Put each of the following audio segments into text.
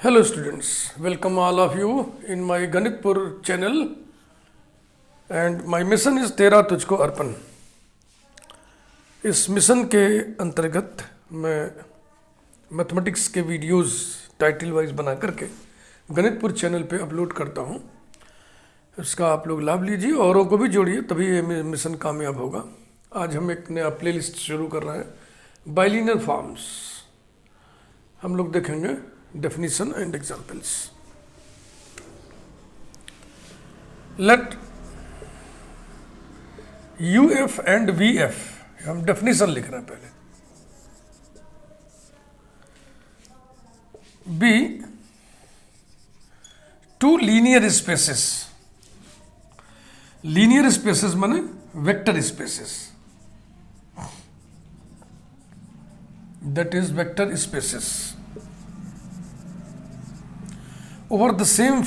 Hello students, welcome all of you in my Ganitpur channel and my mission is तेरा तुझको अर्पण। इस mission के अंतर्गत मैं मैथमेटिक्स के वीडियोस टाइटल वाइज बना करके गणितपुर चैनल पे अपलोड करता हूँ। इसका आप लोग लाभ लीजिए, औरों को भी जोड़िए, तभी ये मिशन कामयाब होगा। आज हम एक नया प्लेलिस्ट शुरू कर रहे हैं, बाइलिनियर फॉर्म्स। हम लोग देखेंगे definition and examples. Let UF and VF, हम definition लिख रहे हैं पहले, be two linear spaces. Linear spaces माने vector spaces. That is vector spaces. Over the same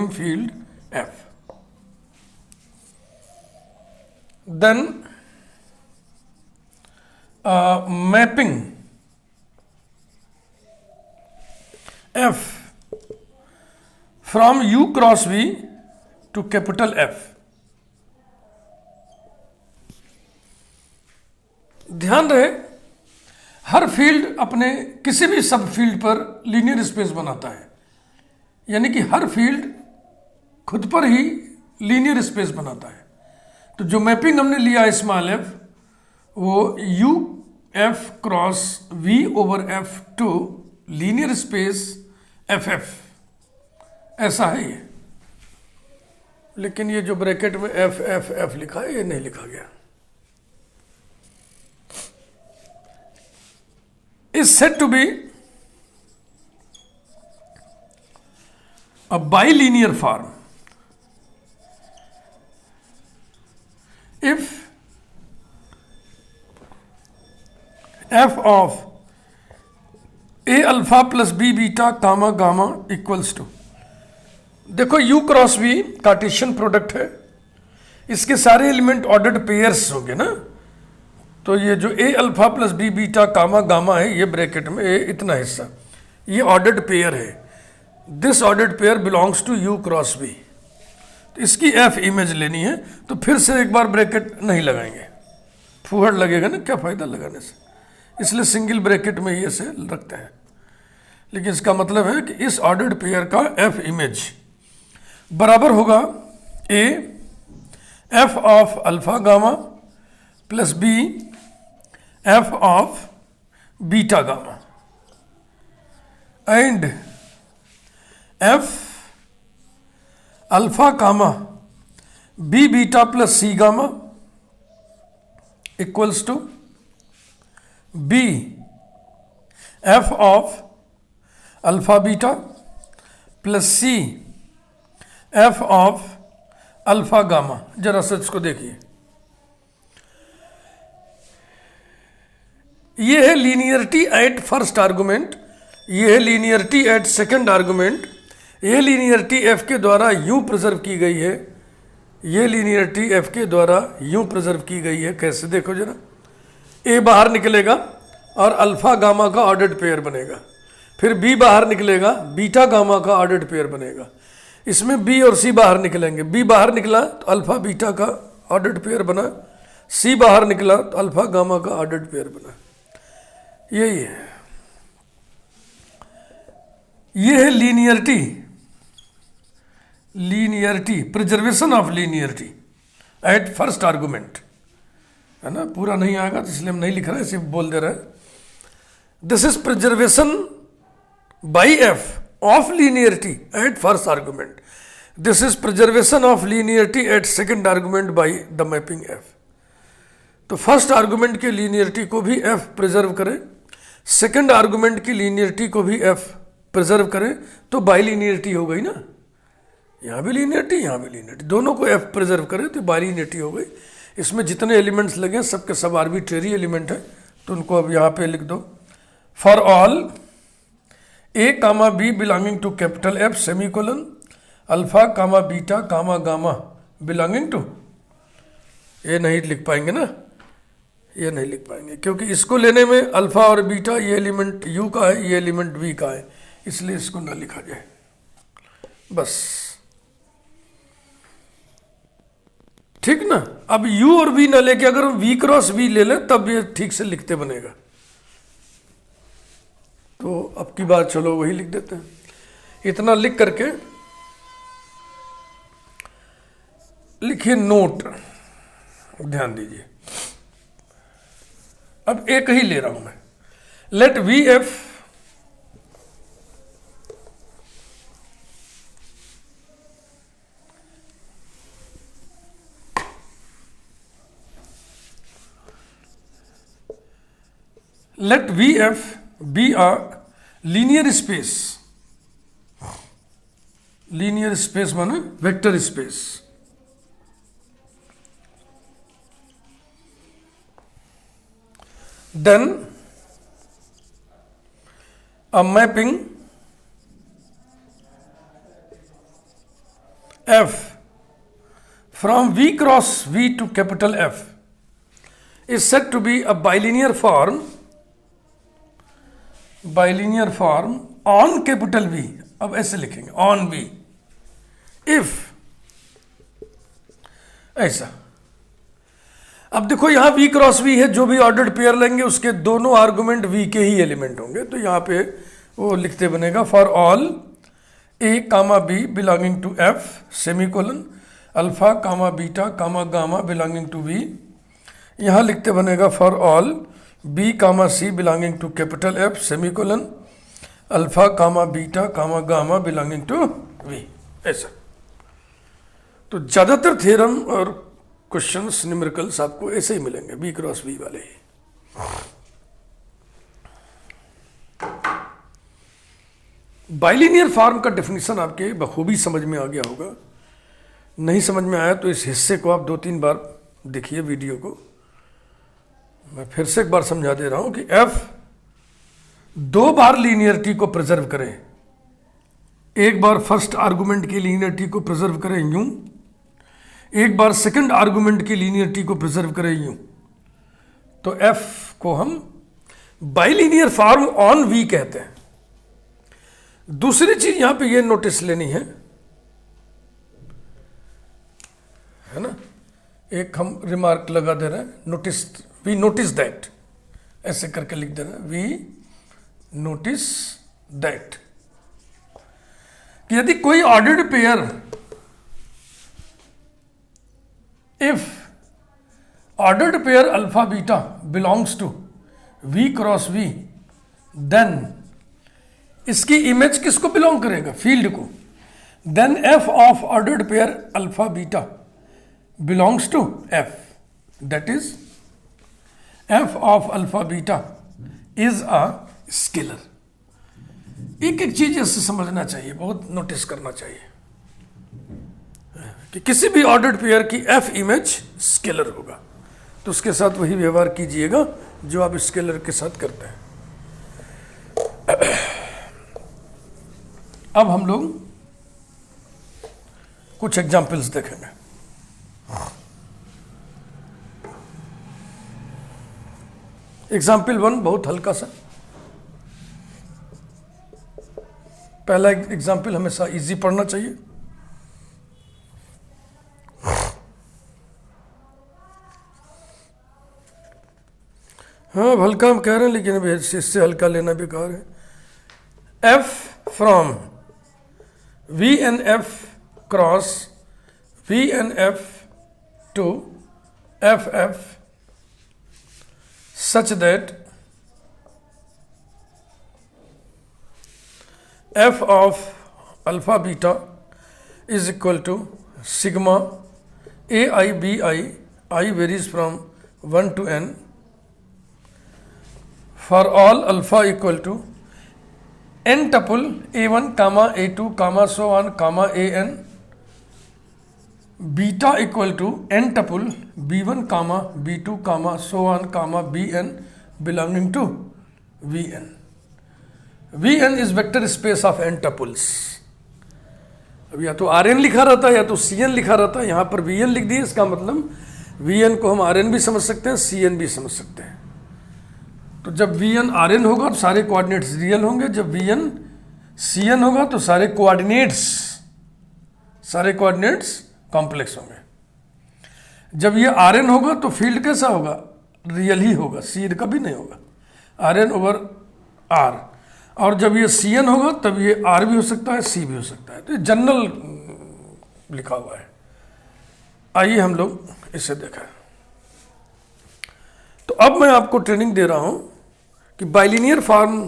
field F. Then mapping F from U cross V to capital F. ध्यान रहे, हर field अपने किसी भी सब फील्ड पर लीनियर स्पेस बनाता है, यानी कि हर फील्ड खुद पर ही लीनियर स्पेस बनाता है। तो जो मैपिंग हमने लिया स्मॉल एफ, वो U F cross V over F to linear space F F, ऐसा है ये। लेकिन ये जो ब्रैकेट में एफ एफ एफ लिखा है, ये नहीं लिखा गया। is said to be a bilinear form if f of a alpha plus b beta comma gamma equals to, देखो u cross v Cartesian product है, इसके सारे एलिमेंट ऑर्डर्ड पेयर्स होंगे ना। तो ये जो A alpha plus B beta comma gamma है, ये ब्रैकेट में ए इतना हिस्सा, ये ऑर्डर्ड पेयर है। This ordered pair belongs to U cross B. तो इसकी एफ इमेज लेनी है, तो फिर से एक बार ब्रैकेट नहीं लगाएंगे, फूहड़ लगेगा ना, क्या फायदा लगाने से, इसलिए सिंगल ब्रैकेट में ये से रखते हैं। लेकिन इसका मतलब है कि इस ऑर्डर्ड पेयर का एफ इमेज बराबर होगा A F of alpha gamma plus B F of beta gamma and F alpha gamma B beta plus C gamma equals to B F of alpha beta plus C F of alpha gamma. जरा सा इसको देखिए, ये है linearity at first argument, ये है linearity eight second argument. ये linearity F के द्वारा यूं प्रिजर्व की गई है, ये लीनियरिटी एफ के द्वारा यूं प्रिजर्व की गई है। कैसे, देखो जरा, ए बाहर निकलेगा और अल्फा गामा का ऑर्डर्ड पेयर बनेगा, फिर बी बाहर निकलेगा, बीटा गामा का ऑर्डर्ड पेयर बनेगा। इसमें बी और सी बाहर निकलेंगे, बी बाहर निकला तो अल्फा बीटा का ऑर्डर्ड पेयर बना, सी बाहर निकला तो अल्फा गामा का ऑर्डर्ड पेयर बना। यही है, ये है linearity preservation of linearity at first argument, है ना। पूरा नहीं आएगा तो इसलिए हम नहीं लिख रहे, सिर्फ बोल दे रहे हैं। This is preservation by F of linearity at first argument, this is preservation of linearity at second argument by the mapping F. तो फर्स्ट आर्गुमेंट के लीनियरिटी को भी एफ प्रिजर्व करे, सेकंड आर्गुमेंट की लीनियरिटी को भी एफ प्रिजर्व करें, तो बाइलिनियरिटी हो गई ना। यहाँ भी लीनियरिटी, यहाँ भी लीनियरिटी, दोनों को एफ प्रिजर्व करे तो बाइलिनियरिटी हो गई। इसमें जितने एलिमेंट्स लगे सबके सब आर्बिट्रेरी एलिमेंट है, तो उनको अब यहाँ पे लिख दो। For all A comma B belonging to capital F semicolon alpha comma beta comma gamma belonging to, ये नहीं लिख पाएंगे ना, ये नहीं लिख पाएंगे, क्योंकि इसको लेने में अल्फा और बीटा, ये एलिमेंट u का है, ये एलिमेंट v का है, इसलिए इसको ना लिखा जाए बस। ठीक ना। अब u और v ना लेके अगर हम v क्रॉस v ले लें तब ये ठीक से लिखते बनेगा। तो अब की बात चलो वही लिख देते हैं। इतना लिख करके लिखिए नोट, ध्यान दीजिए। अब एक ही ले रहा हूं मैं। Let V F be a linear space. Linear space माने vector space. Then a mapping F from V cross V to capital F is said to be a bilinear form on capital V। अब ऐसे लिखेंगे on V if ऐसा। अब देखो यहां v cross v है, जो भी ऑर्डर्ड पेयर लेंगे उसके दोनों आर्गुमेंट v के ही एलिमेंट होंगे, तो यहां पे वो लिखते बनेगा for all a comma b belonging to f semicolon alpha comma beta comma gamma belonging to v। यहां लिखते बनेगा for all b comma c belonging to capital F semicolon alpha comma beta comma gamma belonging to v। ऐसा। तो ज्यादातर theorem और questions numericals आपको ऐसे ही मिलेंगे, बी क्रॉस वी वाले ही। बाइलिनियर फॉर्म का डेफिनेशन आपके बखूबी समझ में आ गया होगा। नहीं समझ में आया तो इस हिस्से को आप 2-3 बार देखिए वीडियो को। मैं फिर से एक बार समझा दे रहा हूं कि एफ 2 बार लीनियरिटी को प्रिजर्व करे। एक बार फर्स्ट आर्गुमेंट की लीनियरिटी को प्रिजर्व करें यूं, एक बार सेकंड आर्गुमेंट की लीनियरिटी को प्रिजर्व करें यूं, तो एफ को हम बाइलिनियर फॉर्म ऑन वी कहते हैं। दूसरी चीज यहां पे ये नोटिस लेनी है ना, एक हम रिमार्क लगा दे रहे हैं, नोटिस, वी नोटिस दैट, ऐसे करके लिख दे रहे हैं, वी नोटिस दैट कि यदि कोई ordered pair if ordered pair alpha beta belongs to V cross V, then इसकी इमेज किसको बिलोंग करेगा? फील्ड को। then f of ordered pair alpha beta belongs to F, that is f of alpha beta is a scalar। एक एक चीज इससे समझना चाहिए, बहुत नोटिस करना चाहिए कि किसी भी ऑर्डर्ड पेयर की एफ इमेज स्केलर होगा, तो उसके साथ वही व्यवहार कीजिएगा जो आप स्केलर के साथ करते हैं। अब हम लोग कुछ एग्जाम्पल्स देखेंगे। एग्जाम्पल 1 बहुत हल्का सा, पहला एग्जाम्पल हमेशा इजी पढ़ना चाहिए। हाँ हल्का हम कह रहे हैं, लेकिन अभी इससे हल्का लेना बेकार है। F from V N F cross V N F to F F such that F of alpha beta is equal to sigma A I B I varies from 1 to n for all alpha equal to n tuple a1 comma a2 comma so on comma an, beta equal to n tuple b1 comma b2 comma so on comma bn belonging to vn। vn is vector space of n tuples। अब या तो rn लिखा रहता है या तो cn लिखा रहता है, यहां पर vn लिख दिए, इसका मतलब वी एन को हम आर एन भी समझ सकते हैं, सी एन भी समझ सकते हैं। तो जब वी एन आर एन होगा तो सारे कोऑर्डिनेट्स रियल होंगे, जब वी एन सी एन होगा तो सारे कोऑर्डिनेट्स कॉम्प्लेक्स होंगे। जब ये आर एन होगा तो फील्ड कैसा होगा, रियल ही होगा, सी एन कभी नहीं होगा, आर एन ओवर आर। और जब ये सी एन होगा तब ये आर भी हो सकता है, सी भी हो सकता है। तो ये जनरल लिखा हुआ है। आइए हम लोग इसे देखें। तो अब मैं आपको ट्रेनिंग दे रहा हूं कि बाइलिनियर फॉर्म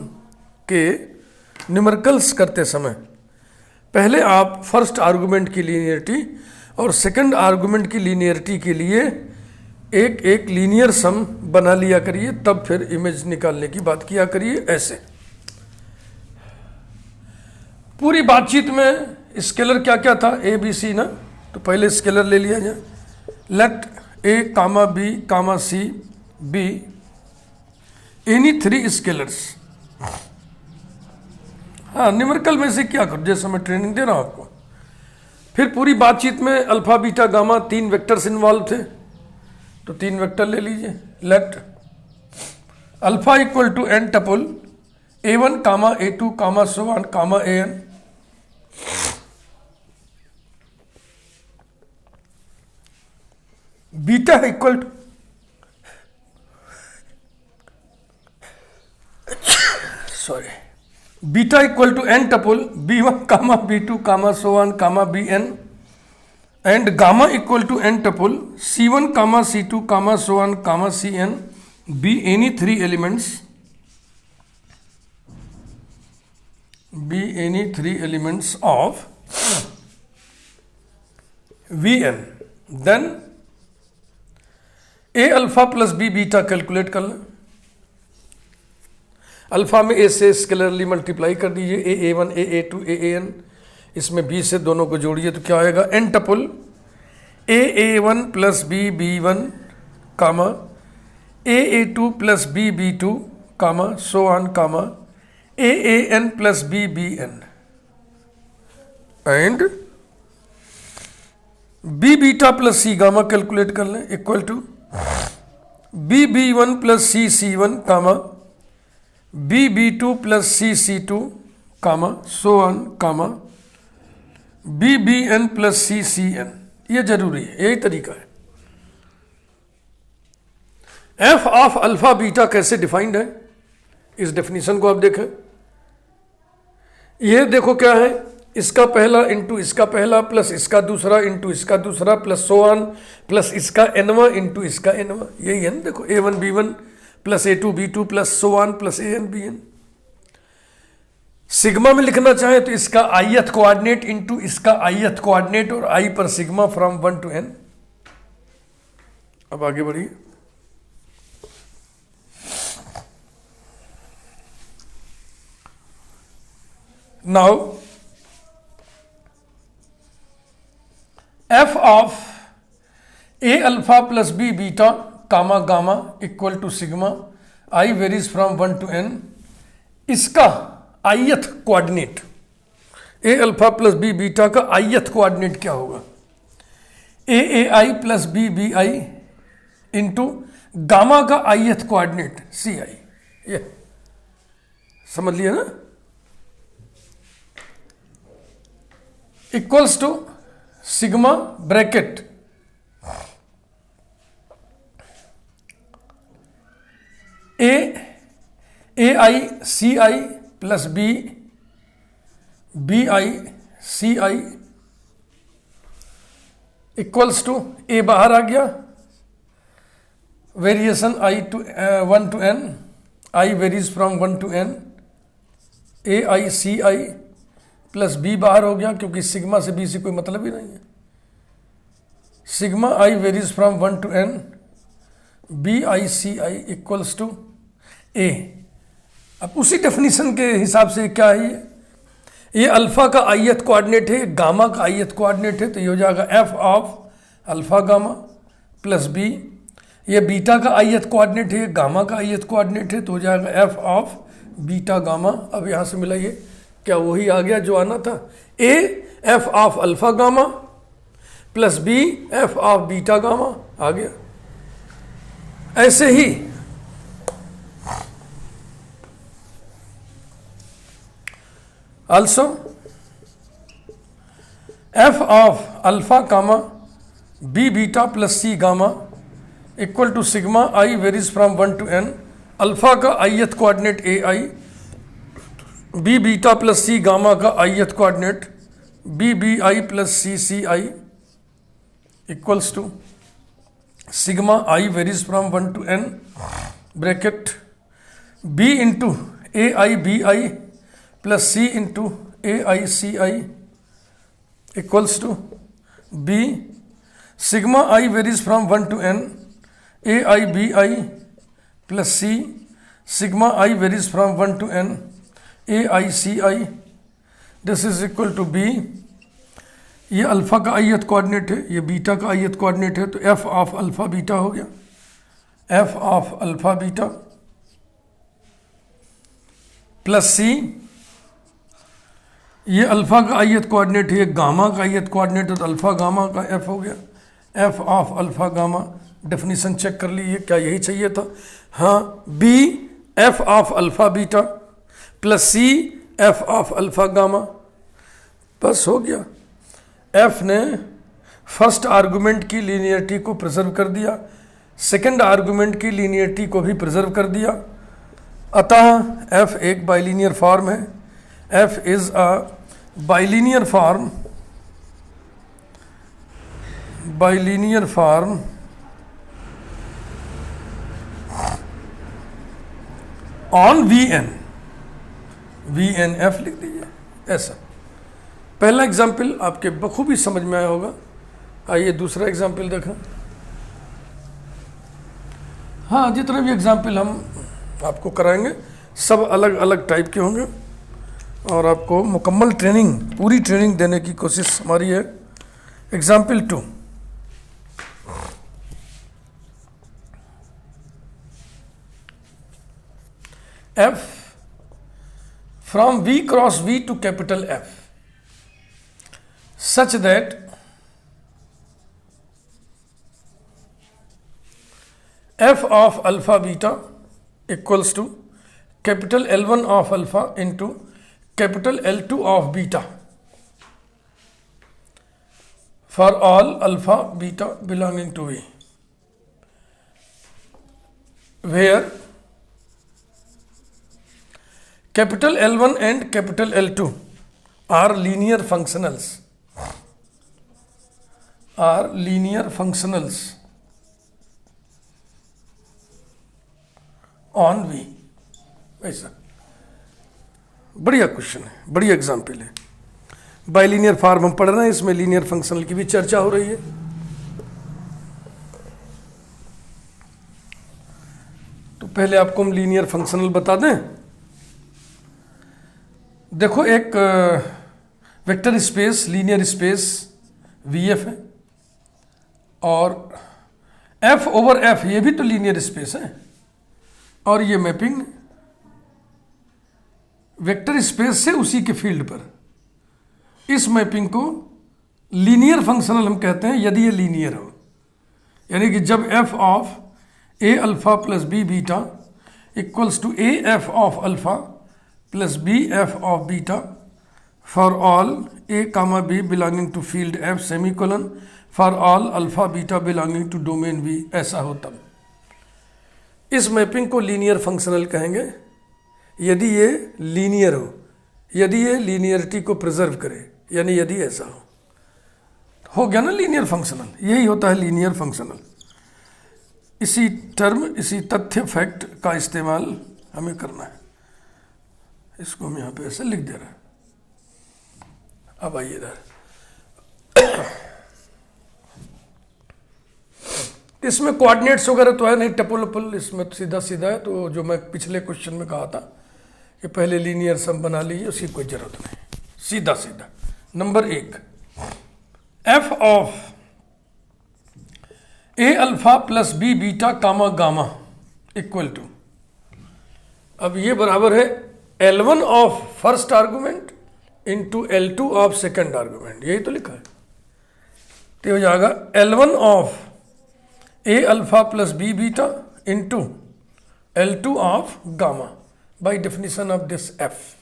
के न्यूमेरिकल्स करते समय पहले आप फर्स्ट आर्गुमेंट की लीनियरिटी और सेकंड आर्गुमेंट की लीनियरिटी के लिए एक एक लीनियर सम बना लिया करिए, तब फिर इमेज निकालने की बात किया करिए। ऐसे पूरी बातचीत में स्केलर क्या क्या था, ए बी सी ना, तो पहले स्केलर ले लिया जाए। Let A comma B comma C be any 3 scalars. हाँ, न्यूमेरिकल में से क्या करो, जैसे मैं ट्रेनिंग दे रहा हूं आपको। फिर पूरी बातचीत में alpha beta gamma 3 vectors involve थे, तो 3 वेक्टर ले लीजिए। Let alpha equal to N tuple A1 comma A2 comma so on comma AN। Beta equal to beta equal to N tuple B1 comma B2 comma so on comma BN and gamma equal to N tuple C1 comma C2 comma so on comma CN be any 3 elements of Vn। Then A alpha plus B beta calculate कर लें। Alpha में ए से स्केलरली multiply कर दीजिए, A1 A2 AN, इसमें B से दोनों को जोड़िए तो क्या आएगा, N tuple A1 plus B B1 comma A2 plus B B2 comma so on comma AN plus B BN and B beta plus C gamma calculate कर लें, equal to B B1 plus C C1 comma B B2 plus C C2 comma so on comma B BN plus C CN। ये जरूरी है, यही तरीका है। F of alpha beta कैसे defined है, इस डेफिनेशन को आप देखें। ये देखो क्या है, इसका पहला इंटू इसका पहला प्लस इसका दूसरा इंटू इसका दूसरा प्लस सो ऑन प्लस इसका एनवा इंटू इसका एनवा, यही है ना। देखो A1 B1 plus A2 B2 plus so on plus AN BN। Sigma में लिखना चाहे तो इसका ith कोऑर्डिनेट इंटू इसका ith कोऑर्डिनेट और I पर सिग्मा फ्रॉम 1 to n। अब आगे बढ़िए। Now F of A alpha plus B beta comma gamma equal to sigma I varies from 1 to n। इसका ith coordinate, A alpha plus B beta का ith coordinate क्या होगा, AAI plus BBI into gamma का ith coordinate CI। ये समझ लिया ना, equals to sigma bracket AI CI plus BI CI equals to A बाहर आ गया, variation I to 1 to n, I varies from 1 to n, AI CI plus B बाहर हो गया क्योंकि सिग्मा से B से कोई मतलब ही नहीं है। Sigma I varies from 1 to n, BI CI equals to A। अब उसी डेफिनेशन के हिसाब से क्या है, ये अल्फा का ith कोऑर्डिनेट है, गामा का ith कोऑर्डिनेट है, तो ये हो जाएगा F of alpha gamma plus B. ये बीटा का ith कोऑर्डिनेट है, गामा का ith कोऑर्डिनेट है, तो हो जाएगा एफ ऑफ बीटा गामा। अब यहाँ से मिलाइए, क्या वही आ गया जो आना था, A F of alpha gamma plus B F of beta gamma आ गया। ऐसे ही also f of alpha comma b beta plus c gamma equal to sigma I varies from 1 to n. Alpha का ith coordinate ai, b beta plus c gamma का ith coordinate b bi plus c ci equals to sigma I varies from 1 to n bracket b into ai bi plus c into ai ci equals to b sigma I varies from 1 to n ai bi plus c sigma I varies from 1 to n ai ci. This is equal to b. ये alpha का ith coordinate है, ये beta का ith coordinate है, तो f of alpha beta हो गया, f of alpha beta plus c. ये अल्फा का ith कोऑर्डिनेट है, ये गामा का ith कोऑर्डिनेट है, तो अल्फा गामा का f हो गया, f of alpha gamma. Definition check कर लीजिए, क्या यही चाहिए था? हाँ, b f of alpha beta plus c f of alpha gamma. बस हो गया. f ने फर्स्ट आर्गुमेंट की लीनियरिटी को प्रिजर्व कर दिया, सेकंड आर्गुमेंट की लीनियरिटी को भी प्रिजर्व कर दिया. अतः f एक बाइलिनियर फॉर्म है. f is a bilinear form on V N F लिख दीजिए ऐसा. पहला एग्जाम्पल आपके बखूबी समझ में आया होगा. आइए दूसरा एग्जाम्पल देखें. हाँ, जितने भी एग्जाम्पल हम आपको कराएंगे सब अलग अलग टाइप के होंगे और आपको मुकम्मल ट्रेनिंग, पूरी ट्रेनिंग देने की कोशिश हमारी है. Example 2. f from v cross v to capital F such that f of alpha beta equals to capital L1 of alpha into capital L2 of beta for all alpha beta belonging to V, where capital L1 and capital L2 are linear functionals on V. ऐसा बढ़िया question है, बढ़िया example है. Bilinear form हम पढ़ रहे हैं, इसमें लीनियर फंक्शनल की भी चर्चा हो रही है. तो पहले आपको हम लीनियर फंक्शनल बता दें. देखो, एक vector space, linear space VF है और F ओवर F ये भी तो लीनियर स्पेस है और ये मैपिंग वेक्टर स्पेस से उसी के फील्ड पर. इस मैपिंग को लीनियर फंक्शनल हम कहते हैं यदि ये लीनियर हो, यानी कि जब f of a alpha plus b beta equals to a f of alpha plus b f of beta for all a comma b belonging to field f semicolon for all alpha beta belonging to domain v, ऐसा हो तब इस mapping को linear functional कहेंगे यदि ये linear यदि ये लीनियरिटी को प्रिजर्व करे, यानी यदि ऐसा हो गया ना लीनियर फंक्शनल. यही होता है लीनियर फंक्शनल. इसी टर्म, इसी तथ्य, फैक्ट का इस्तेमाल हमें करना है. इसको हम यहाँ पे ऐसे लिख दे रहे हैं. अब आइए इधर. इसमें कोऑर्डिनेट्स वगैरह तो है नहीं, टपोलपल इसमें सीधा सीधा है. तो जो मैं पिछले क्वेश्चन में कहा था कि पहले लीनियर सम बना लीजिए, उसकी कोई जरूरत नहीं, सीधा सीधा. Number 1, f of a alpha plus b beta comma gamma equal to, अब ये बराबर है L1 of first argument into L2 of second argument. यही तो लिखा है. तो हो जाएगा L1 of a alpha plus b beta into L2 of gamma by definition of this f.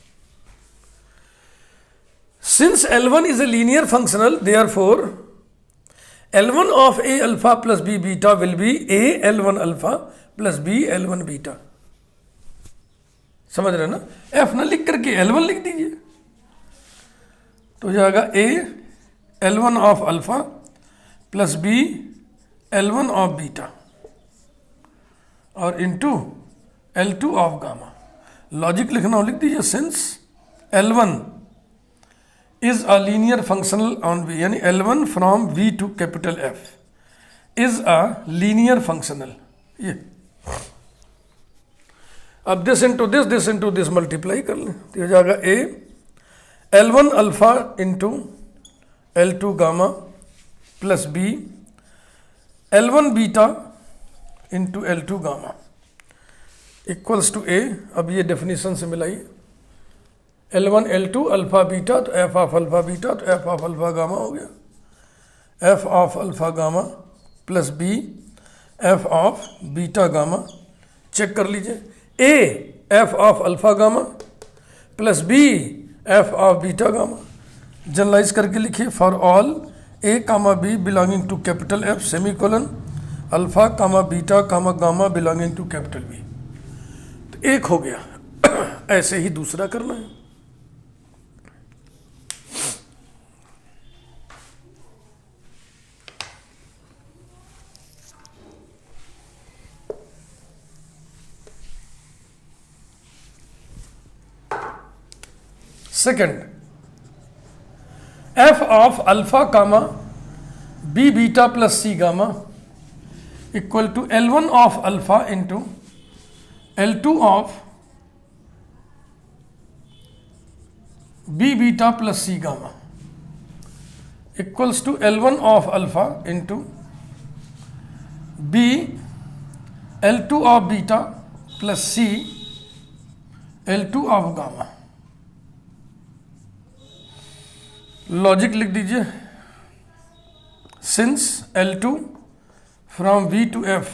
Since L1 is a linear functional, therefore L1 of A alpha plus B beta will be A L1 alpha plus B L1 beta. समझ रहे ना? F ना लिख करके L1 लिख दीजिए तो हो जाएगा A L1 of alpha plus B L1 of beta और into L2 of gamma. Logic लिखना हो लिख दीजिए since L1 is a linear functional on V, यानी L1 from V to capital F is a linear functional. ये अब this into this multiply कर लें तो हो जाएगा A L1 alpha into L2 gamma plus B L1 beta into L2 gamma equals to A. अब ये डेफिनेशन से मिलाइए L1 L2 अल्फा बीटा तो F ऑफ अल्फा बीटा तो F ऑफ अल्फा गामा हो गया F of alpha gamma plus B F of beta gamma. Check कर लीजिए A F of alpha gamma plus B F of beta gamma. Generalise करके लिखिए for all A comma B belonging to capital F semicolon alpha comma beta comma gamma belonging to capital B. तो एक हो गया. ऐसे ही दूसरा करना है. Second F of alpha comma B beta plus C gamma equal to L1 of alpha into L2 of B beta plus C gamma equals to L1 of alpha into B L2 of beta plus C L2 of gamma. Logic लिख दीजिए since L2 from V to F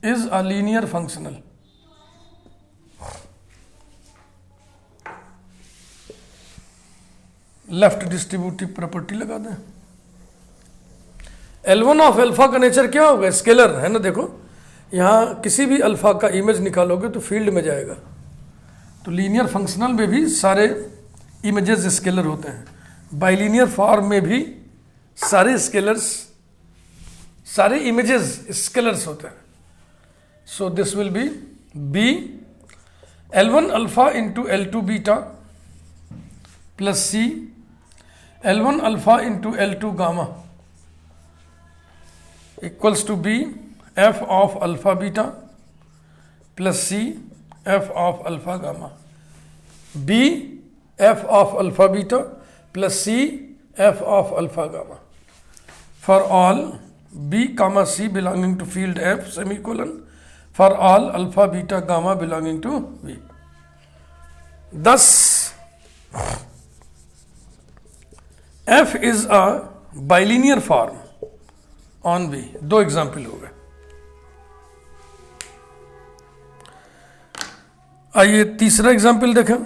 is a linear functional. Left distributive property लगा दें. L1 of alpha का nature क्या होगा? Scalar है ना. देखो यहां किसी भी अल्फा का इमेज निकालोगे तो फील्ड में जाएगा. तो लीनियर फंक्शनल में भी सारे इमेजेस स्केलर होते हैं. बाइलिनियर फॉर्म में भी सारे स्केलर्स सारे इमेजेस स्केलर्स होते हैं. So this will be B L1 alpha into L2 beta plus C L1 alpha into L2 gamma equals to B F of alpha beta plus C F of alpha gamma. B F of alpha beta plus C F of alpha gamma for all B comma C belonging to field F semicolon for all alpha beta gamma belonging to V. Thus F is a bilinear form on V. दो example हो गए. आइए तीसरा example देखें.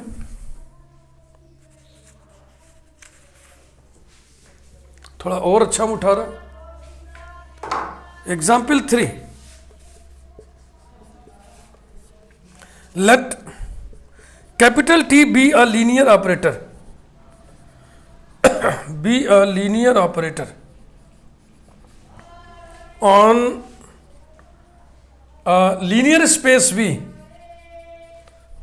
थोड़ा और अच्छा हम उठा रहा. Example 3. Let capital T B a linear operator. B a linear operator on linear space V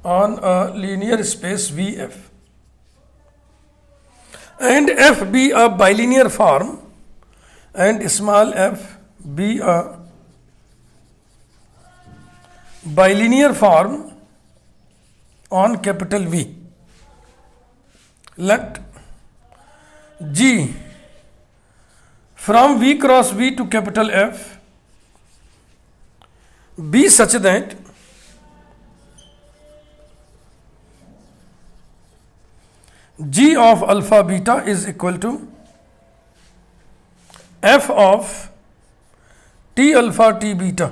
on a linear space VF and F be a bilinear form and small f be a bilinear form on capital V. Let G from V cross V to capital F be such that G of alpha beta is equal to F of T alpha T beta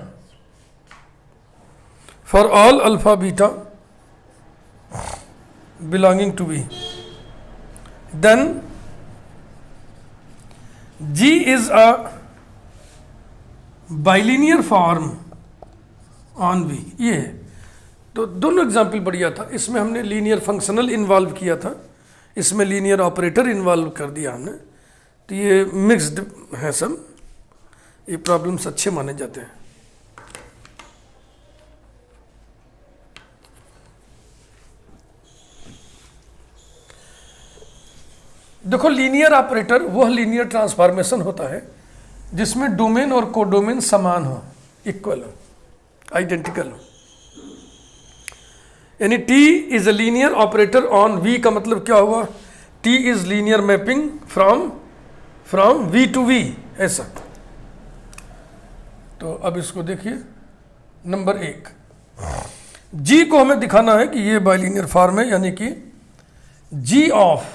for all alpha beta belonging to V, then G is a bilinear form on V। ये है। तो दोनों example बढ़िया था। इसमें हमने linear functional involve किया था, इसमें लीनियर ऑपरेटर इन्वॉल्व कर दिया हमने। तो ये मिक्स्ड है सब, ये प्रॉब्लम्स अच्छे माने जाते हैं। देखो, लीनियर ऑपरेटर वह लीनियर ट्रांसफॉर्मेशन होता है जिसमें डोमेन और कोडोमेन समान हो, इक्वल हो, आइडेंटिकल हो। यानी T is a linear operator on V का मतलब क्या हुआ? T is linear mapping from V to V, ऐसा। तो अब इसको देखिए, नंबर 1, G को हमें दिखाना है कि ये बाइलिनियर फॉर्म है, यानी कि G of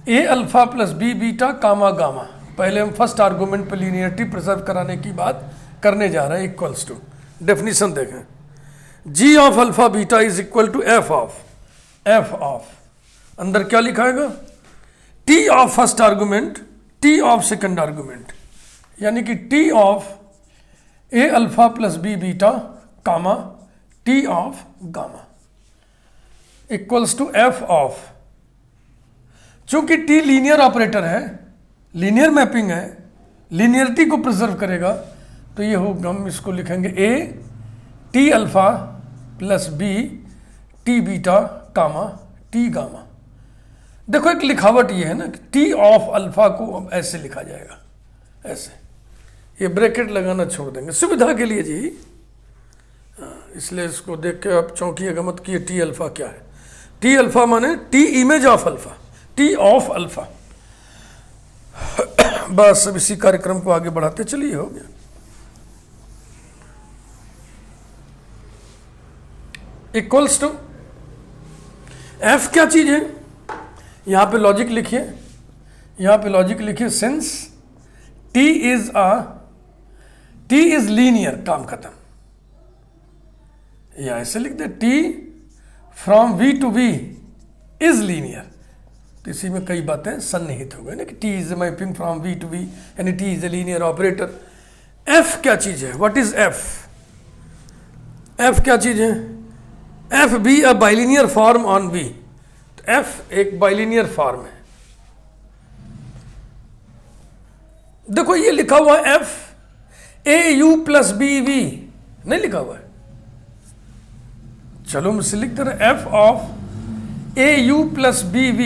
A alpha plus B beta comma gamma. पहले हम फर्स्ट आर्गूमेंट पे लीनियरिटी प्रिजर्व कराने की बात करने जा रहे हैं। इक्वल्स टू, डेफिनेशन देखें, G of alpha beta is equal to F of अंदर क्या लिखाएगा? T of first argument, T of second argument, यानी कि T of A alpha plus B beta comma T of gamma equals to F of. चूंकि T linear operator है, linear mapping है, linearity को preserve करेगा, तो ये होगा, हम इसको लिखेंगे A T alpha plus B T beta comma T gamma. देखो, एक लिखावट ये है ना कि T ऑफ अल्फा को अब ऐसे लिखा जाएगा, ऐसे, ये ब्रैकेट लगाना छोड़ देंगे सुविधा के लिए जी। इसलिए इसको देख के आप चौंकिएगा मत कि ये T अल्फा क्या है। T अल्फा माने T image of alpha, T of alpha. बस अब इसी कार्यक्रम को आगे बढ़ाते चलिए, हो गया। इक्वल्स टू F क्या चीज है? यहां पे लॉजिक लिखिए, यहां पे लॉजिक लिखिए, सिंस T इज लीनियर, काम खत्म। या ऐसे लिख दे, T from V to V is linear. तो इसी में कई बातें सन्निहित हो गई ना कि T is mapping from V to V, यानी T is a linear operator. F क्या चीज है? What is F? F क्या चीज है? F be a bilinear form on V। तो F एक बाइलिनियर फॉर्म है। देखो, ये लिखा हुआ F AU प्लस BV नहीं लिखा हुआ है। चलो मुझसे लिख दे रहे, F of AU plus BV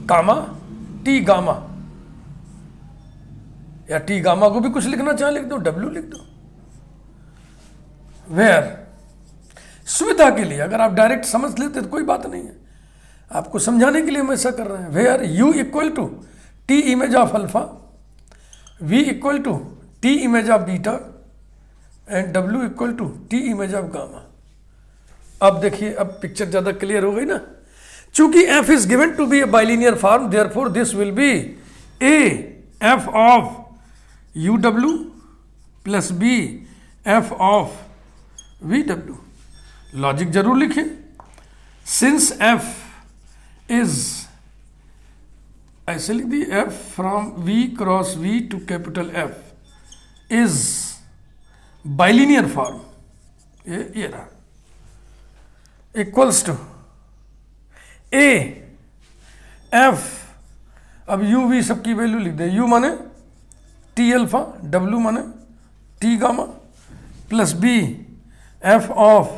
comma T gamma, या T गामा को भी कुछ लिखना चाहे लिख दो, W लिख दो। वेयर, सुविधा के लिए, अगर आप डायरेक्ट समझ लेते तो कोई बात नहीं है, आपको समझाने के लिए हम ऐसा कर रहे हैं। Where U equal to T image of alpha, V equal to T image of beta and W equal to T image of gamma. अब देखिए, अब पिक्चर ज्यादा क्लियर हो गई ना। चूंकि F is given to be a bilinear form, therefore this will be A F of UW plus B F of VW। Logic जरूर लिखिए, सिंस F इज, ऐसे लिख दी, F from V cross V to capital F is bilinear form, ये रहा, equals to A F, अब U V सबकी value लिख दे, U माने T अल्फा, W माने T gamma, plus B F of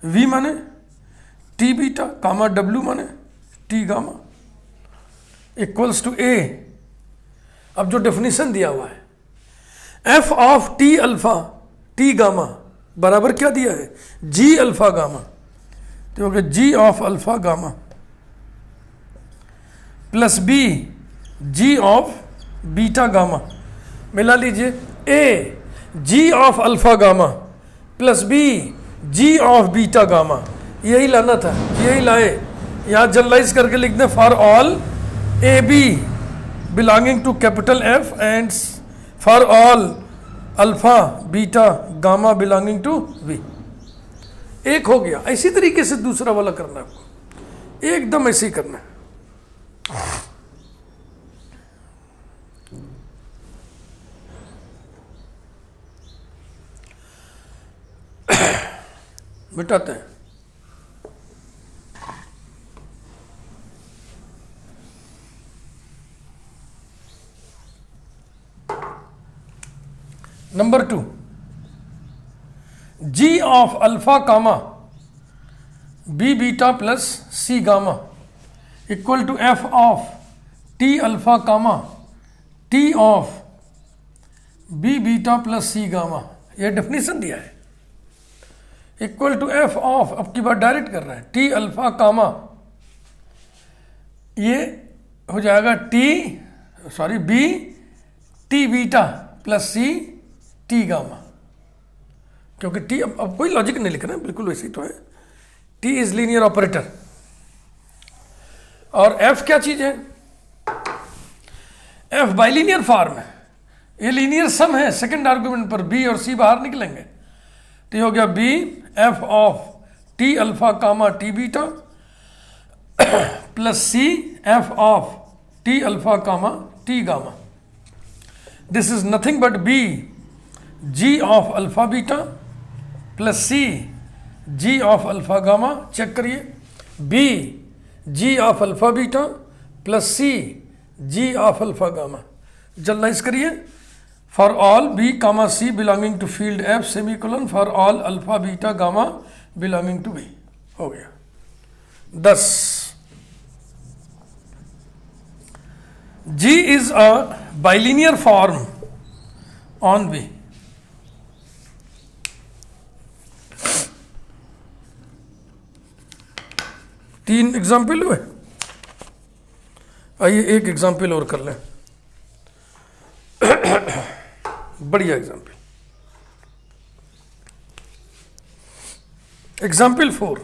V माने T बीटा कामा W माने T gamma equals to A। अब जो डेफिनेशन दिया हुआ है, F of T alpha T gamma बराबर क्या दिया है? G alpha gamma. तो हो गया G of alpha gamma plus B G of beta gamma. मिला लीजिए, A G of alpha gamma plus B G of beta gamma. यही लाना था, यही लाए। यहां जनरलाइज करके लिख दें, for all AB belonging to capital F and for all alpha beta gamma belonging to V. एक हो गया। इसी तरीके से दूसरा वाला करना है आपको, एकदम ऐसे ही करना है। मिटाते हैं। Number 2, G of alpha comma B beta plus C gamma equal to F of T alpha comma T of B beta plus C gamma. यह डेफिनेशन दिया है। इक्वल टू एफ ऑफ, अब की बात डायरेक्ट कर रहा है, टी अल्फा कामा, ये हो जाएगा B T beta plus C T gamma. क्योंकि टी, अब कोई लॉजिक नहीं लिखना है, बिल्कुल वैसे ही तो है। T is linear operator. और एफ क्या चीज है? एफ बाइलीनियर फॉर्म है, ये लीनियर सम है। सेकंड आर्गुमेंट पर बी और सी बाहर निकलेंगे, तो हो गया B F of T alpha comma T beta plus C F of T alpha comma T gamma. This is nothing but B G of alpha beta plus C G of alpha gamma. Check करिए, B G of alpha beta plus C G of alpha gamma. Generalise करिए, for all B comma C belonging to field F semicolon for all alpha beta gamma belonging to B. हो गया 10। G is a bilinear form on B. तीन example हुए, आइए एक example और कर लें। बढ़िया example, example 4,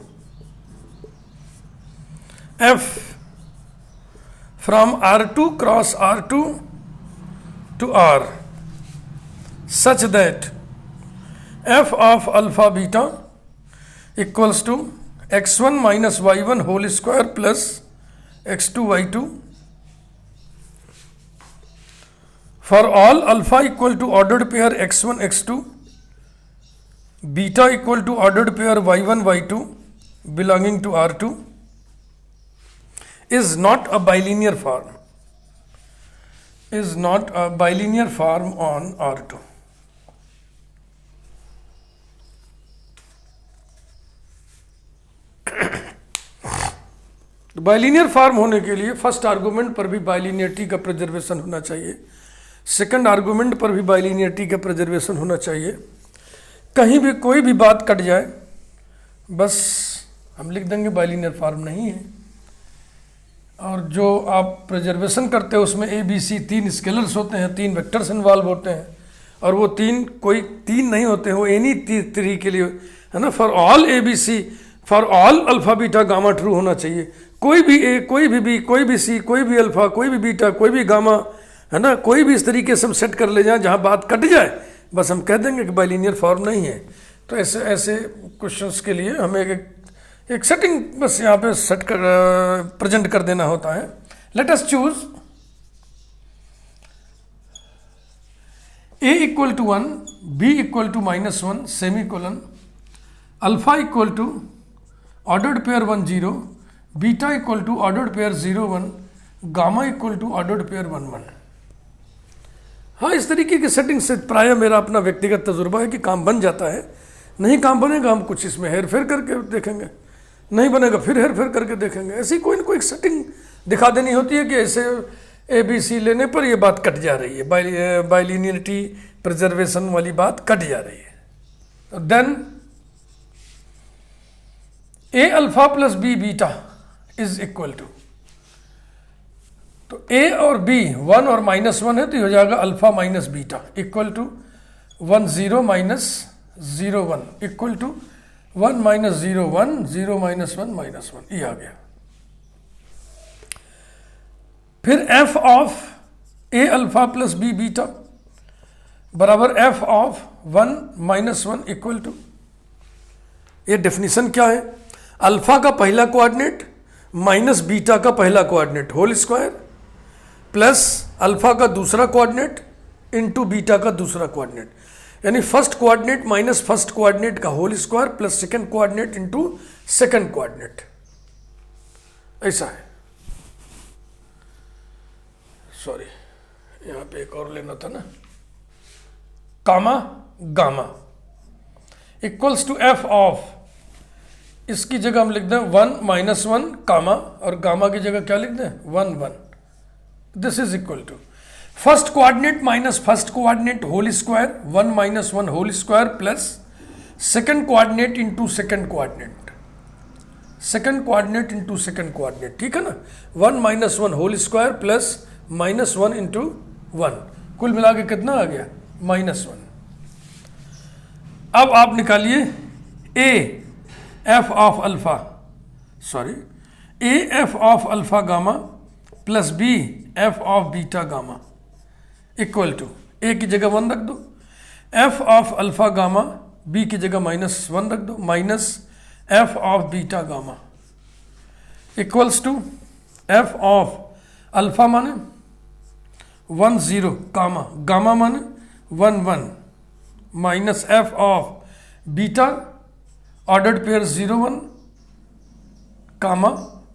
F from R2 cross R2 to R such that f of alpha beta equals to x1 minus y1 whole square plus x2 y2 for all alpha equal to ordered pair x1 x2 beta equal to ordered pair y1 y2 belonging to R2 is not a bilinear form, is not a bilinear form on R2। तो bilinear form होने के लिए first argument पर भी बाइलिनियरिटी का preservation होना चाहिए, second argument पर भी बाइलिनियरिटी का प्रिजर्वेशन होना चाहिए। कहीं भी कोई भी बात कट जाए बस हम लिख देंगे बाइलिनियर फॉर्म नहीं है। और जो आप प्रिजर्वेशन करते हो उसमें ए बी सी 3 स्केलर्स होते हैं, 3 वेक्टर्स इन्वॉल्व होते हैं, और वो 3 कोई 3 नहीं होते हैं, वो एनी 3 के लिए है ना। For all A B C for all alpha beta gamma true होना चाहिए। कोई भी ए, कोई भी बी, कोई भी सी, कोई भी अल्फा, कोई भी बीटा, कोई भी गामा, है ना, कोई भी इस तरीके से हम सेट कर ले जाए जहाँ बात कट जाए बस हम कह देंगे कि बाइलिनियर फॉर्म नहीं है। तो ऐसे ऐसे क्वेश्चंस के लिए हमें एक सेटिंग बस यहाँ पे सेट कर प्रेजेंट कर देना होता है। Let us choose A equal to 1, B equal to -1 semicolon, alpha equal to ordered pair 1 0, beta equal to ordered pair 0 1, gamma equal to ordered pair 1 1। हाँ, इस तरीके की सेटिंग से प्राय मेरा अपना व्यक्तिगत तजुर्बा है कि काम बन जाता है। नहीं काम बनेगा हम कुछ इसमें हेर फेर करके देखेंगे, नहीं बनेगा फिर हेर फेर करके देखेंगे। ऐसी कोई ना कोई सेटिंग दिखा देनी होती है कि ऐसे ए बी सी लेने पर ये बात कट जा रही है, बाइलिनियरिटी प्रिजर्वेशन वाली बात कट जा रही है। Then A alpha plus B beta is equal to, तो ए और बी 1 और -1 है तो ये हो जाएगा alpha minus beta equal to 1 0 minus 0 1 equal to 1 minus 0 1 0 minus 1 -1, ये आ गया। फिर F of A alpha plus B beta बराबर F of 1 minus 1 equal to, ये डेफिनेशन क्या है, अल्फा का पहला कोऑर्डिनेट माइनस बीटा का पहला coordinate whole square plus alpha का दूसरा कोऑर्डिनेट इनटू बीटा का दूसरा कोऑर्डिनेट, यानी first coordinate minus first coordinate का whole square plus second coordinate into second coordinate, ऐसा है। सॉरी, यहां पे एक और लेना था ना, comma gamma equals to F of, इसकी जगह हम लिख दें 1 माइनस 1 कामा, और गामा की जगह क्या लिख दें 1 1, this is equal to first coordinate minus first coordinate whole square 1 minus 1 whole square plus second coordinate into second coordinate, second coordinate into second coordinate, ठीक है ना, 1 minus 1 whole square plus minus 1 into 1, कुल मिला के कितना आ गया -1। अब आप निकालिए A F of alpha, sorry A F of alpha gamma plus B F of beta gamma equal to, A की जगह 1 रख दो, F of alpha gamma, B की जगह -1 रख दो, minus F of beta gamma equals to F of alpha माने 1 0 comma, gamma माने 1 1 minus F of beta ordered pair 0 1 comma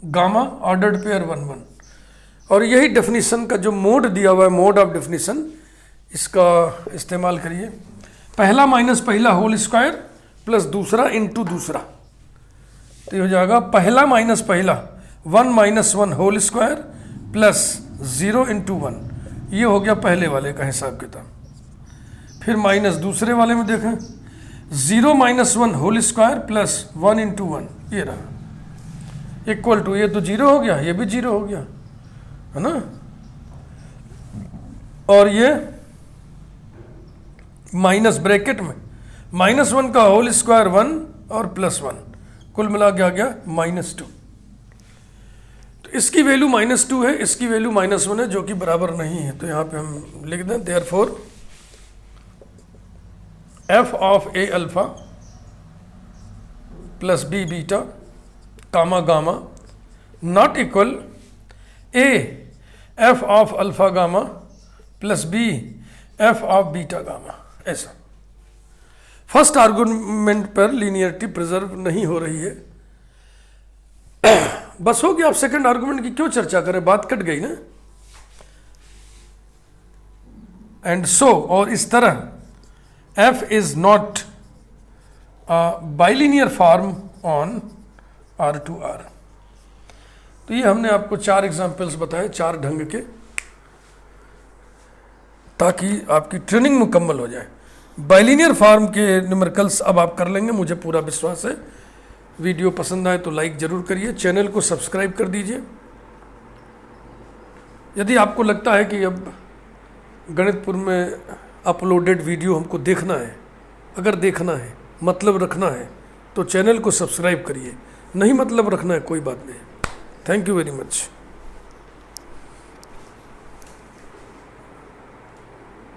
gamma ordered pair 1 1, और यही डेफिनेशन का जो मोड दिया हुआ है, मोड ऑफ डेफिनेशन, इसका इस्तेमाल करिए, पहला माइनस पहला होल स्क्वायर प्लस दूसरा इनटू दूसरा, तो ये हो जाएगा पहला माइनस पहला 1 minus 1 whole square plus 0 into 1, ये हो गया पहले वाले का हिसाब किताब। फिर माइनस दूसरे वाले में देखें 0 minus 1 whole square plus 1 into 1, ये रहा इक्वल टू, ये तो 0 हो गया, ये भी 0 हो गया है ना, और ये माइनस ब्रैकेट में -1 का होल स्क्वायर 1 और +1, कुल मिला के आ गया -2, तो इसकी वैल्यू -2 है, इसकी वैल्यू -1 है, जो कि बराबर नहीं है, तो यहां पे हम लिख दें therefore F of A alpha plus B beta comma gamma not equal A F of alpha gamma plus B F of beta gamma, ऐसा। फर्स्ट आर्गुमेंट पर लीनियरिटी प्रिजर्व नहीं हो रही है, बस हो गया, आप सेकंड आर्गुमेंट की क्यों चर्चा करें, बात कट गई ना। एंड सो, और इस तरह f is not a bilinear form on R2R। तो ये हमने आपको 4 एग्जाम्पल्स बताए, 4 ढंग के, ताकि आपकी ट्रेनिंग मुकम्मल हो जाए। बाइलिनियर फॉर्म के न्यूमेरिकल्स अब आप कर लेंगे, मुझे पूरा विश्वास है। वीडियो पसंद आए तो लाइक ज़रूर करिए, चैनल को सब्सक्राइब कर दीजिए। यदि आपको लगता है कि अब गणितपुर में अपलोडेड वीडियो हमको देखना है, अगर देखना है, मतलब रखना है, तो चैनल को सब्सक्राइब करिए, नहीं मतलब रखना है कोई बात नहीं। Thank you very much.